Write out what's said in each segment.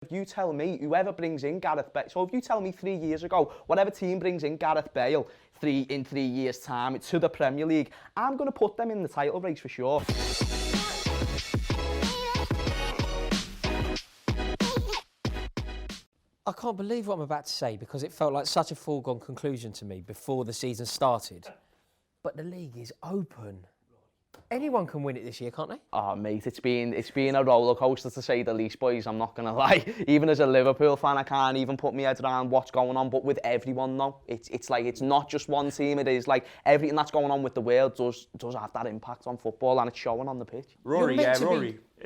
If you tell me, whoever brings in Gareth Bale, so if you tell me 3 years ago, whatever team brings in Gareth Bale in 3 years' time to the Premier League, I'm going to put them in the title race for sure. I can't believe what I'm about to say because it felt like such a foregone conclusion to me before the season started. But the league is open. Anyone can win it this year, can't they? Oh, mate, it's been a roller coaster to say the least, boys. I'm not gonna lie. Even as a Liverpool fan, I can't even put my head around what's going on. But with everyone, though, it's like it's not just one team. It is like everything that's going on with the world does have that impact on football, and it's showing on the pitch. Rory,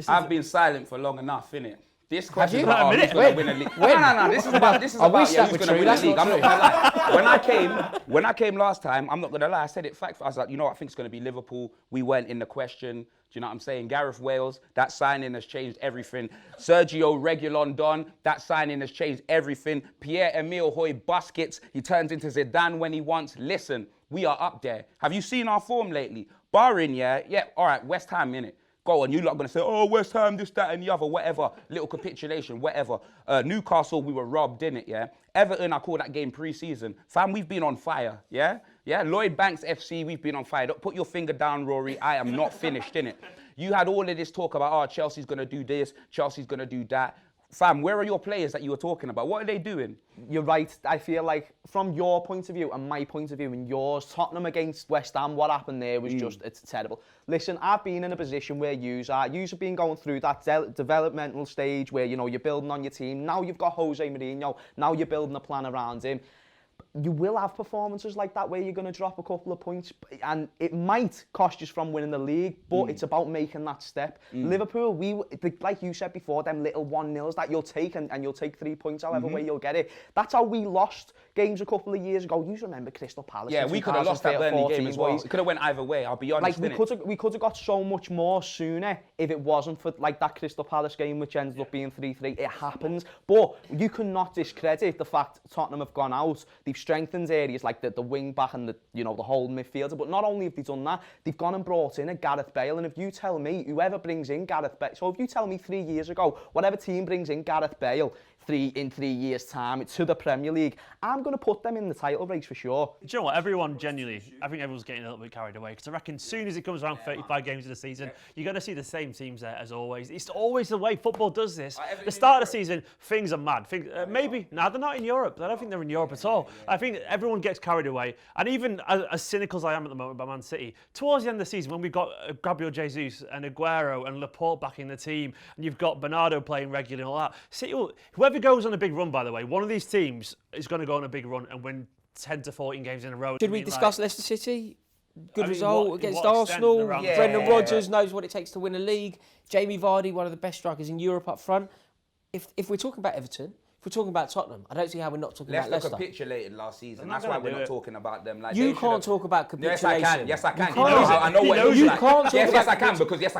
I've been silent for long enough, innit? This question is about who's going to win a league. No. This is about who's going to win a league. I'm not going to lie. When I came last time, I'm not going to lie. I said it fact. I was like, you know what? I think it's going to be Liverpool. We weren't in the question. Do you know what I'm saying? Gareth Bale, that signing has changed everything. Sergio, Reguilon, Don, that signing has changed everything. Pierre-Emile, Hojbjerg, he turns into Zidane when he wants. Listen, we are up there. Have you seen our form lately? Barring, all right, West Ham, innit? Go on, you lot are going to say, oh, West Ham, this, that, and the other, whatever. Little capitulation, whatever. Newcastle, we were robbed, innit, yeah? Everton, I call that game pre-season. Fam, we've been on fire, yeah? Yeah, Lloyd Banks FC, we've been on fire. Don't put your finger down, Rory. I am not finished, innit? You had all of this talk about, oh, Chelsea's going to do this, Chelsea's going to do that. Fam, where are your players that you were talking about? What are they doing? You're right. I feel like from your point of view and my point of view and yours, Tottenham against West Ham, what happened there was just, it's terrible. Listen, I've been in a position where yous have been going through that developmental stage where, you know, you're building on your team. Now you've got Jose Mourinho. Now you're building a plan around him. You will have performances like that where you're going to drop a couple of points and it might cost you from winning the league, but it's about making that step. Liverpool, like you said before, them little 1-0s that you'll take and you'll take 3 points however way you'll get it. That's how we lost games a couple of years ago. You remember Crystal Palace? Yeah, we could have lost that Burnley game as well. It could have went either way, I'll be honest. Like we could have got so much more sooner if it wasn't for like that Crystal Palace game which ended up being 3-3. It happens. But you cannot discredit the fact Tottenham have gone out. They've strengthened areas like the wing back and the whole midfielder. But not only have they done that, they've gone and brought in a Gareth Bale. And if you tell me, whoever brings in Gareth Bale, so if you tell me 3 years ago, whatever team brings in Gareth Bale in 3 years' time to the Premier League, I'm going to put them in the title race for sure. Do you know what? Everyone genuinely, I think everyone's getting a little bit carried away because I reckon as soon as it comes around 35 games of the season, you're going to see the same teams there as always. It's always the way football does this. The start of the season, things are mad. They're not in Europe. I don't think they're in Europe at all. I think everyone gets carried away. And even as cynical as I am at the moment about Man City, towards the end of the season when we've got Gabriel Jesus and Aguero and Laporte back in the team, and you've got Bernardo playing regularly and all that, City, whoever goes on a big run, by the way, one of these teams is going to go on a big run and win 10 to 14 games in a row. Should we discuss Leicester City? Good result against Arsenal. Brendan Rodgers knows what it takes to win a league. Jamie Vardy, one of the best strikers in Europe up front. If we're talking about Everton, if we're talking about Tottenham, I don't see how we're not talking about Leicester. Leicester capitulated last season. That's why we're not talking about them. Like you can't talk about capitulation. Yes, I can. I know what it looks like. Yes, I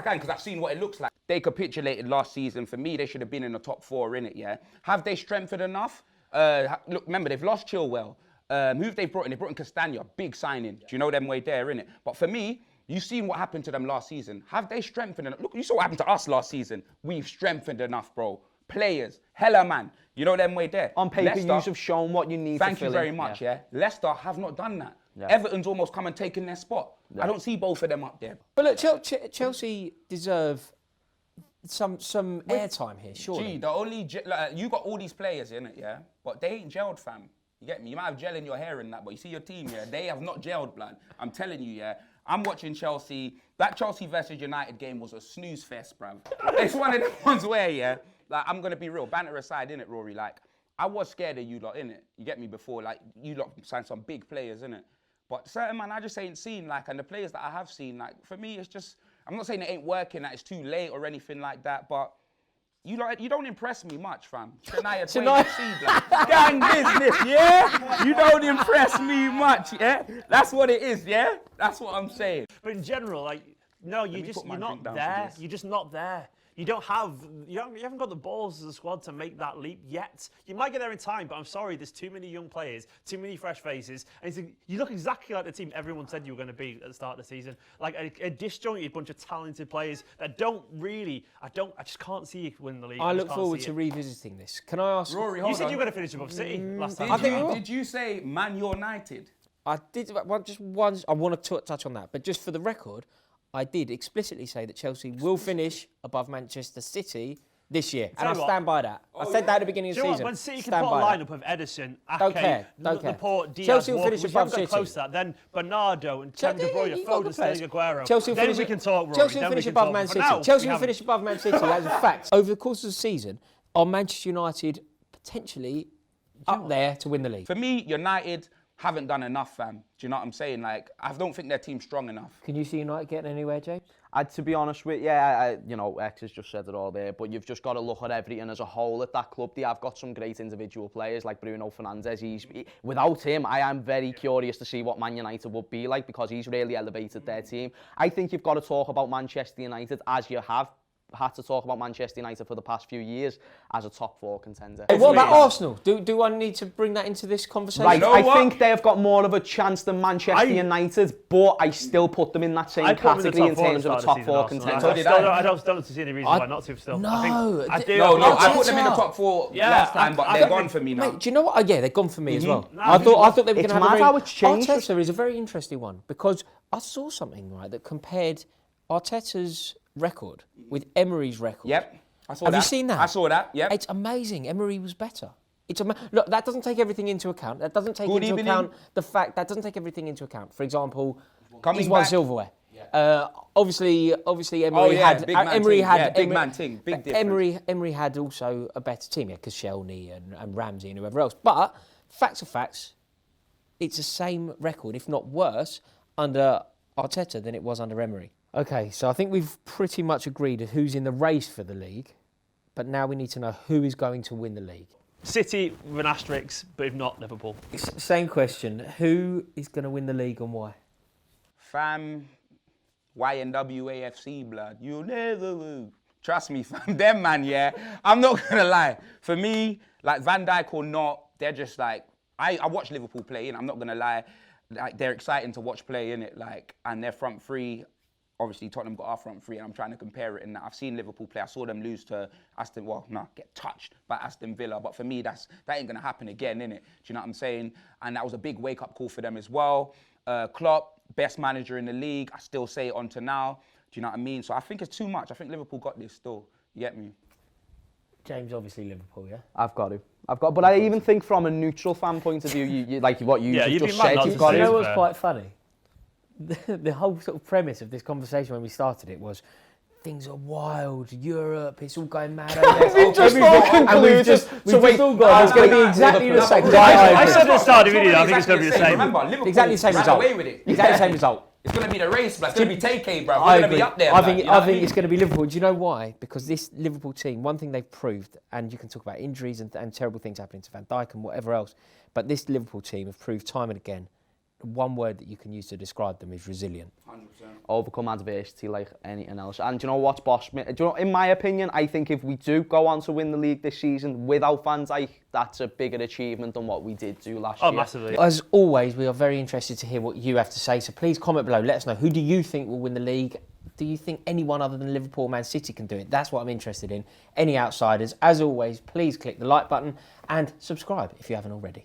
can because I've seen what it looks like. They capitulated last season. For me, they should have been in the top 4 in it. Yeah. Have they strengthened enough? Look, remember they've lost Chilwell. Who have they brought in? They brought in Castagna, big signing. Do you know them way there, innit? But for me, you've seen what happened to them last season. Have they strengthened enough? Look, you saw what happened to us last season. We've strengthened enough, bro. Players, hella man. You know them way there. On paper, you have shown what you need. Thank you very much. Yeah. Leicester have not done that. Yeah. Everton's almost come and taken their spot. Yeah. I don't see both of them up there. But look, Chelsea deserve some airtime here, surely. Gee, you got all these players in it, yeah, but they ain't gelled, fam. You get me? You might have gel in your hair and that, but you see your team, yeah, they have not gelled, blood. I'm telling you, yeah. I'm watching Chelsea. That Chelsea versus United game was a snooze fest, bruv. It's one of the ones where, yeah, like, I'm going to be real. Banter aside, innit, Rory? Like, I was scared of you lot, innit? You get me before? Like, you lot signed some big players, innit? But certain man, I just ain't seen, like, and the players that I have seen, like, for me, it's just, I'm not saying it ain't working, that it's too late or anything like that, but you don't impress me much, fam. Shania Twain FC, like, gang business, yeah? You don't impress me much, yeah? That's what it is, yeah? That's what I'm saying. But in general, like, no, you're not there. You're just not there. you haven't got the balls as a squad to make that leap yet. You might get there in time, but I'm sorry, there's too many young players, too many fresh faces, and you look exactly like the team everyone said you were going to be at the start of the season. Like a disjointed bunch of talented players that I just can't see you win the league. I look forward to revisiting this. Can I ask? Rory, You said you were going to finish above City last time. Did you say Man United? I did, just once. I want to touch on that, but just for the record, I did explicitly say that Chelsea will finish above Manchester City this year, and I stand by that. I said that at the beginning of the season. When City can put a lineup of Edison, Ake, Laporte, Diaz, Chelsea will Walker, finish above City. Close to that, then Bernardo and Kevin De Bruyne, Foden, Sterling, Aguero. Then we can talk, Rory. Chelsea will finish above Man City. Chelsea will finish above Man City. That's a fact. Over the course of the season, are Manchester United potentially up there to win the league? For me, United haven't done enough, fam. Do you know what I'm saying? Like, I don't think their team's strong enough. Can you see United getting anywhere, James? To be honest with you, X has just said it all there, but you've just got to look at everything as a whole at that club. They have got some great individual players like Bruno Fernandes. Without him, I am very curious to see what Man United would be like, because he's really elevated their team. I think you've got to talk about Manchester United, as you have had to talk about Manchester United for the past few years, as a top 4 contender. Hey, what about Arsenal? Do I need to bring that into this conversation? Right, I think they have got more of a chance than Manchester United, but I still put them in that same category in terms of a top 4 contender. I don't see any reason why not to still. I put them in the top 4 last time, but they're gone for me now. Mate, do you know what? Yeah, they're gone for me as well. I thought they were going to have a very... how it's changed. Arteta is a very interesting one, because I saw something, right, that compared Arteta's record with Emery's record. Yep. I saw Have that. you seen that? I saw that, yep. It's amazing. Emery was better. Look, that doesn't take everything into account. That doesn't take account the fact that doesn't take everything into account. For example, he's won silverware. Yeah. Obviously, Emery had big man team. Big difference. Emery had also a better team, because Shelny and Ramsey and whoever else. But facts are facts. It's the same record, if not worse, under Arteta than it was under Emery. Okay, so I think we've pretty much agreed who's in the race for the league, but now we need to know who is going to win the league. City with an asterisk, but if not, Liverpool. Same question. Who is going to win the league and why? Fam, YNWAFC, blood. You never will. Trust me, fam. Them, man, yeah. I'm not going to lie. For me, like Van Dijk or not, they're just like... I watch Liverpool play, and I'm not going to lie. Like, they're exciting to watch play, innit? Like, and their front three... Obviously, Tottenham got our front three, and I'm trying to compare it in that. I've seen Liverpool play. I saw them lose to get touched by Aston Villa. But for me, that ain't going to happen again, innit? Do you know what I'm saying? And that was a big wake-up call for them as well. Klopp, best manager in the league. I still say it on to now. Do you know what I mean? So I think it's too much. I think Liverpool got this still. You get me? James, obviously Liverpool, yeah? I've got to. But I even think from a neutral fan point of view, you like what you just said, you've got to. You know what's quite funny? The whole sort of premise of this conversation when we started it was things are wild, Europe, it's all going mad. We've just all concluded. It's going to be exactly the same. I said at the start of the video, I think it's going to be the same. Remember, Liverpool exactly the same result. Away with it. Exactly the same result. It's going to be the race, but it's going to be TK, bro. We're going to be up there. I think it's going to be Liverpool. Do you know why? Because this Liverpool team, one thing they've proved, and you can talk about injuries and terrible things happening to Van Dijk and whatever else, but this Liverpool team have proved time and again, one word that you can use to describe them is resilient. 100%. Overcome adversity like anything else. And do you know what's boss? In my opinion, I think if we do go on to win the league this season without Van Dijk, that's a bigger achievement than what we did do last year. Oh, massively. As always, we are very interested to hear what you have to say. So please comment below. Let us know. Who do you think will win the league? Do you think anyone other than Liverpool or Man City can do it? That's what I'm interested in. Any outsiders? As always, please click the like button and subscribe if you haven't already.